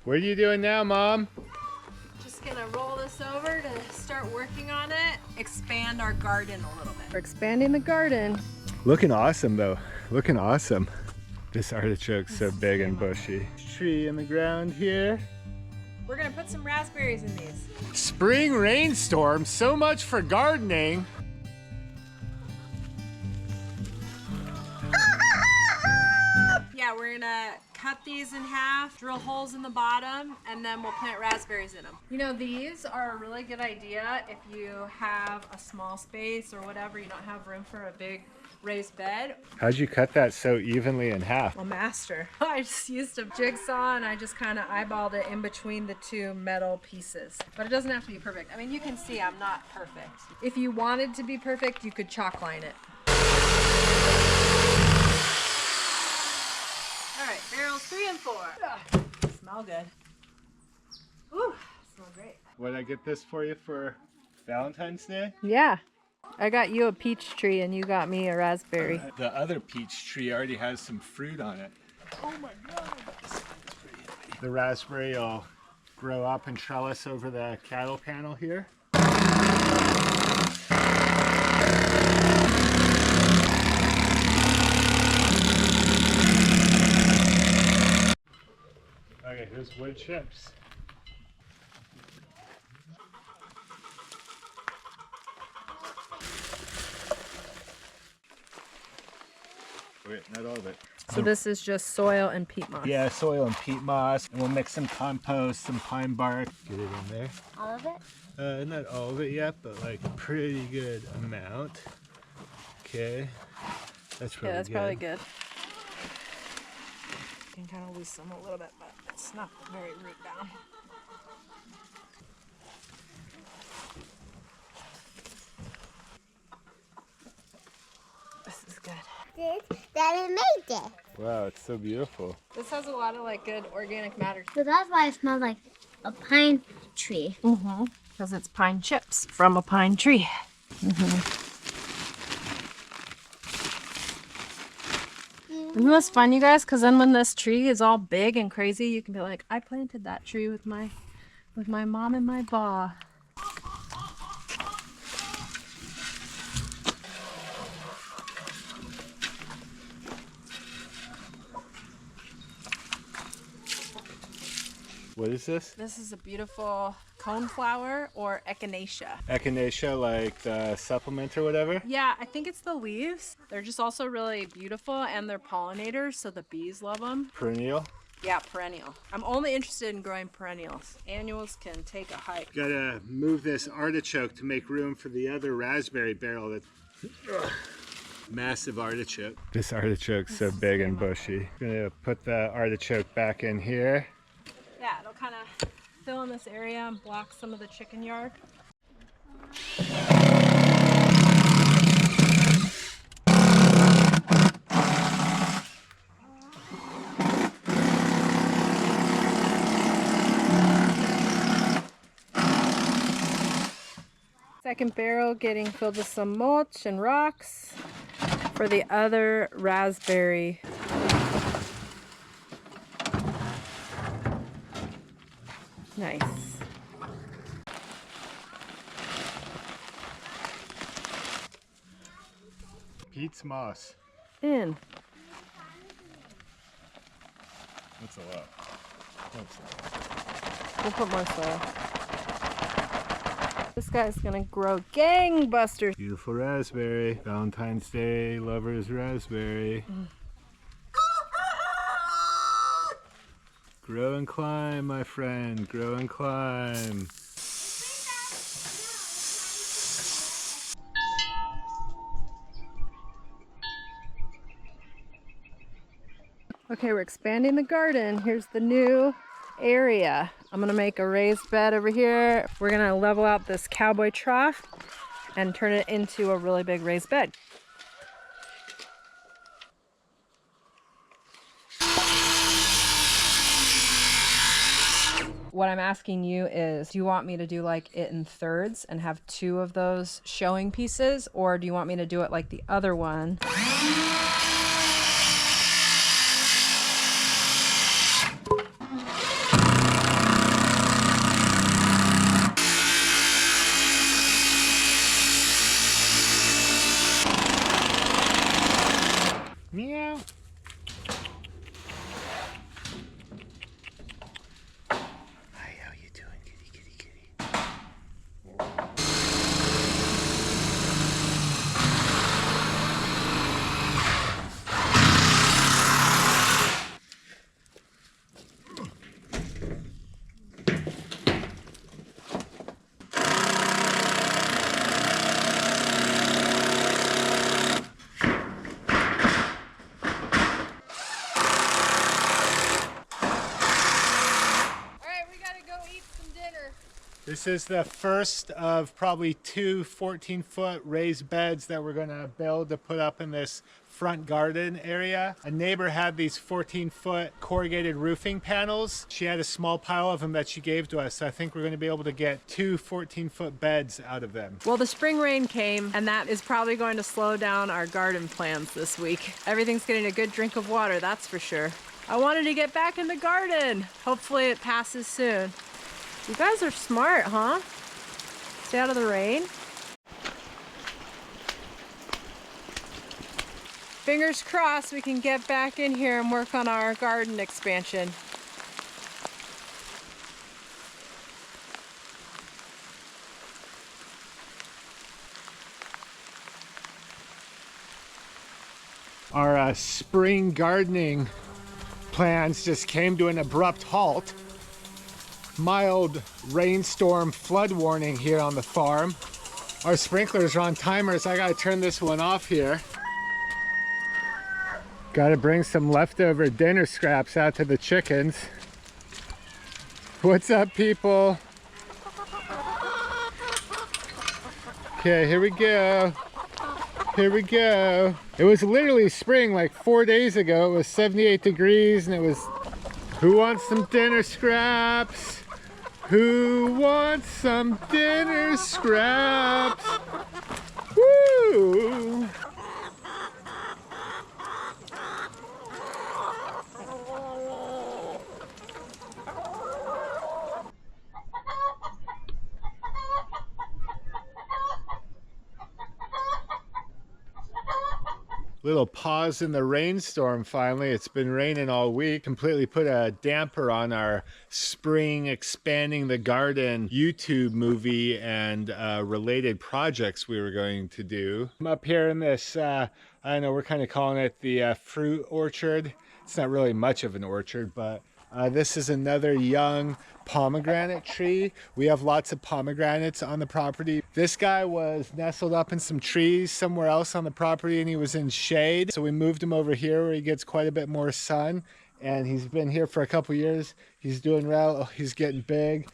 What are you doing now, Mom? Just gonna roll this over to start working on it, expand our garden a little bit. We're expanding the garden. Looking awesome though, looking awesome. This artichoke's so big and bushy. Tree in the ground here. We're gonna put some raspberries in these. Spring rainstorm, so much for gardening. Yeah, we're gonna cut these in half, drill holes in the bottom, and then we'll plant raspberries in them. You know, these are a really good idea if you have a small space or whatever, you don't have room for a big raised bed. How'd you cut that so evenly in half? A master. I just used a jigsaw and I just kind of eyeballed it in between the two metal pieces. But it doesn't have to be perfect. I mean, you can see I'm not perfect. If you wanted to be perfect, you could chalk line it. All right, barrels 3 and 4. Smell good. Ooh, smell great. What did I get this for you for Valentine's Day? Yeah. I got you a peach tree and you got me a raspberry. The other peach tree already has some fruit on it. Oh my God. The raspberry will grow up and trellis over the cattle panel here. Okay, here's wood chips. Wait, not all of it. So this is just soil and peat moss. Yeah, soil and peat moss, and we'll mix some compost, some pine bark. Get it in there. All of it? Not all of it yet, but like a pretty good amount. Okay, that's probably good. Yeah, that's probably good. You can kind of loosen them a little bit, but it's not very root down. This is good. Daddy made it. Wow, it's so beautiful. This has a lot of like good organic matter. So that's why it smells like a pine tree. Mm-hmm. Because it's pine chips from a pine tree. Mm-hmm. You know what's fun, you guys? Because then when this tree is all big and crazy, you can be like, I planted that tree with my mom and my ba. What is this? This is a beautiful coneflower or echinacea. Echinacea, like the supplement or whatever? Yeah, I think it's the leaves. They're just also really beautiful and they're pollinators, so the bees love them. Perennial? Yeah, perennial. I'm only interested in growing perennials. Annuals can take a hike. Gotta move this artichoke to make room for the other raspberry barrel that's massive artichoke. This artichoke's so big and bushy. Gonna put the artichoke back in here. Yeah, it'll kind of fill in this area and block some of the chicken yard. Second barrel getting filled with some mulch and rocks for the other raspberry. Nice. Pete's moss. In. That's a lot. We'll put more soil. This guy's gonna grow gangbusters. Beautiful raspberry. Valentine's Day lovers raspberry. Grow and climb, my friend. Grow and climb. Okay, we're expanding the garden. Here's the new area. I'm gonna make a raised bed over here. We're gonna level out this cowboy trough and turn it into a really big raised bed. What I'm asking you is, do you want me to do like it in thirds and have 2 of those showing pieces, or do you want me to do it like the other one? This is the first of probably two 14-foot raised beds that we're going to build to put up in this front garden area. A neighbor had these 14-foot corrugated roofing panels. She had a small pile of them that she gave to us, so I think we're going to be able to get two 14-foot beds out of them. Well, the spring rain came, and that is probably going to slow down our garden plans this week. Everything's getting a good drink of water, that's for sure. I wanted to get back in the garden. Hopefully it passes soon. You guys are smart, huh? Stay out of the rain. Fingers crossed we can get back in here and work on our garden expansion. Our spring gardening plans just came to an abrupt halt. Mild rainstorm flood warning here on the farm. Our sprinklers are on timers. I gotta turn this one off here. Gotta bring some leftover dinner scraps out to the chickens. What's up, people? Okay, here we go. Here we go. It was literally spring like 4 days ago. It was 78 degrees and it was, who wants some dinner scraps? Who wants some dinner scraps? Woo! Little pause in the rainstorm finally. It's been raining all week. Completely put a damper on our spring expanding the garden YouTube movie and related projects we were going to do. I'm up here in this, I don't know, we're kind of calling it the fruit orchard. It's not really much of an orchard, but this is another young pomegranate tree. We have lots of pomegranates on the property. This guy was nestled up in some trees somewhere else on the property and he was in shade. So we moved him over here where he gets quite a bit more sun. And he's been here for a couple years. He's doing well. He's getting big.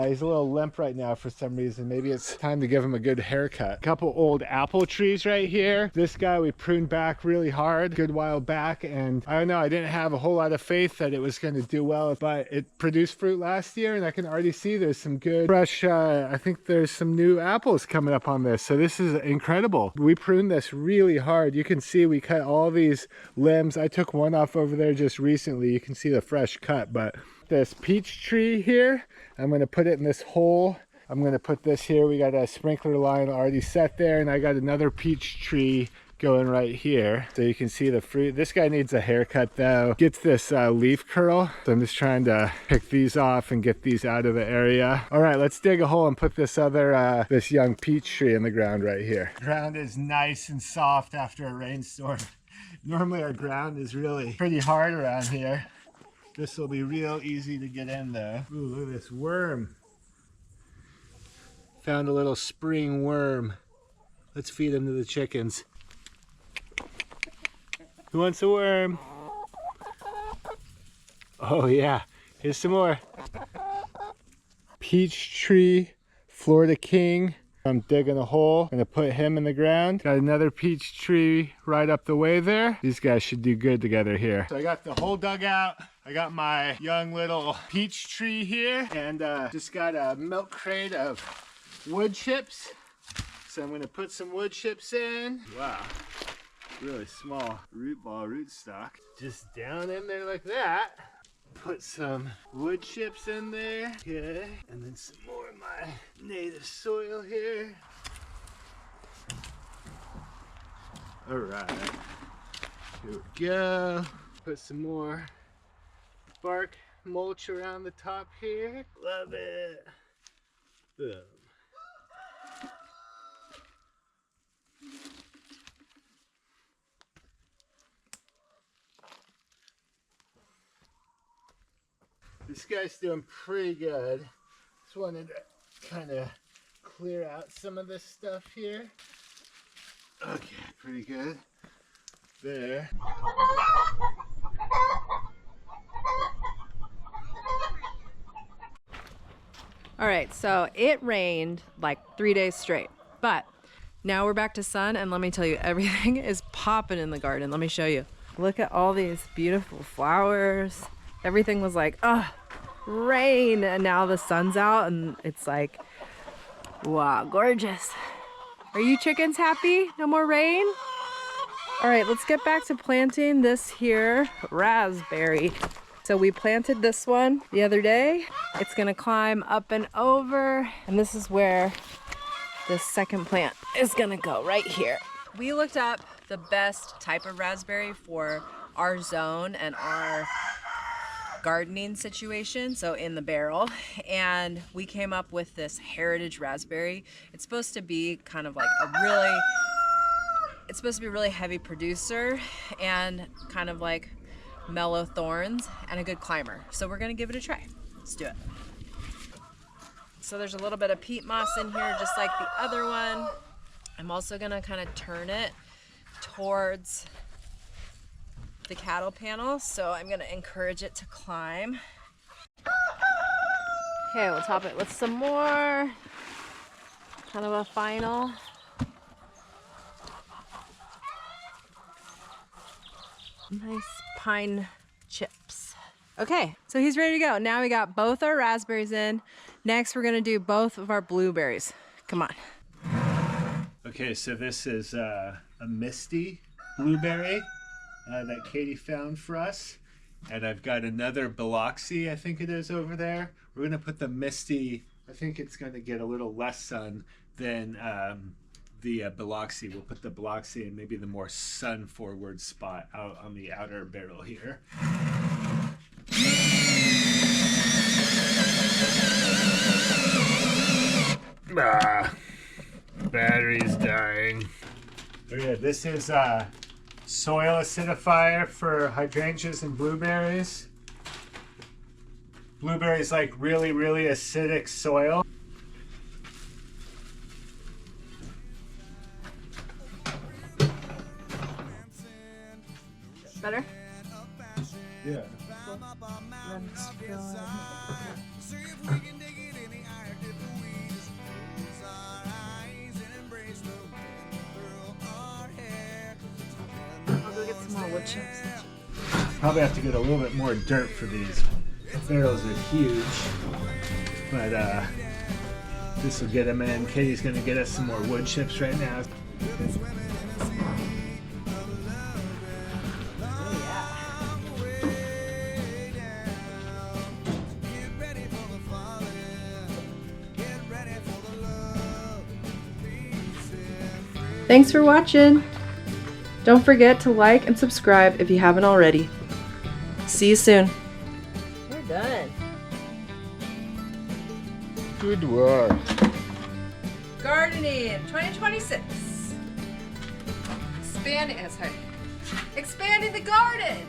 He's a little limp right now for some reason. Maybe it's time to give him a good haircut. Couple old apple trees right here. This guy we pruned back really hard a good while back, and I don't know, I didn't have a whole lot of faith that it was going to do well, but it produced fruit last year and I can already see there's some good fresh, I think there's some new apples coming up on this. So this is incredible. We pruned this really hard. You can see we cut all these limbs. I took one off over there just recently. You can see the fresh cut, but this peach tree here, I'm going to put it in this hole. I'm going to put this here. We got a sprinkler line already set there, and I got another peach tree going right here so you can see the fruit. This guy needs a haircut though. Gets this leaf curl, so I'm just trying to pick these off and get these out of the area. All right, let's dig a hole and put this other this young peach tree in the ground right here. The ground is nice and soft after a rainstorm. Normally our ground is really pretty hard around here. This will be real easy to get in though. Ooh, look at this worm. Found a little spring worm. Let's feed him to the chickens. Who wants a worm? Oh yeah, here's some more. Peach tree, Florida King. I'm digging a hole. I'm gonna put him in the ground. Got another peach tree right up the way there. These guys should do good together here. So I got the hole dug out. I got my young little peach tree here, and just got a milk crate of wood chips. So I'm gonna put some wood chips in. Wow, really small root ball rootstock. Just down in there like that. Put some wood chips in there. Okay, and then some more of my native soil here. All right, here we go. Put some more bark mulch around the top here. Love it. Boom. This guy's doing pretty good. Just wanted to kind of clear out some of this stuff here. Okay, pretty good. There. All right, so it rained like 3 days straight, but now we're back to sun, and let me tell you, everything is popping in the garden. Let me show you. Look at all these beautiful flowers. Everything was like, oh, rain, and now the sun's out and it's like, wow, gorgeous. Are you chickens happy? No more rain? All right, let's get back to planting this here raspberry. So we planted this one the other day. It's gonna climb up and over, and this is where the second plant is gonna go, right here. We looked up the best type of raspberry for our zone and our gardening situation, so in the Barrell, and we came up with this heritage raspberry. It's supposed to be kind of like it's supposed to be a really heavy producer and kind of like mellow thorns and a good climber. So we're gonna give it a try. Let's do it. So there's a little bit of peat moss in here, just like the other one. I'm also gonna kind of turn it towards the cattle panel, so I'm gonna encourage it to climb. Okay, we'll top it with some more, kind of a final. Nice pine chips. Okay, so he's ready to go. Now we got both our raspberries in. Next, we're gonna do both of our blueberries. Come on. Okay, so this is a misty blueberry that Katie found for us. And I've got another Biloxi, I think it is, over there. We're gonna put the misty, I think it's gonna get a little less sun than the Biloxi. We'll put the Biloxi in maybe the more sun forward spot out on the outer barrel here. Battery's dying. Okay, this is soil acidifier for hydrangeas and blueberries. Blueberries like really, really acidic soil. Better? Yeah. I'll go get some more wood chips. Probably have to get a little bit more dirt for these. Barrels are huge, but this will get them in. Katie's gonna get us some more wood chips right now. Thanks for watching. Don't forget to like and subscribe if you haven't already. See you soon. We're done. Good work. Gardening 2026. Expanding the garden.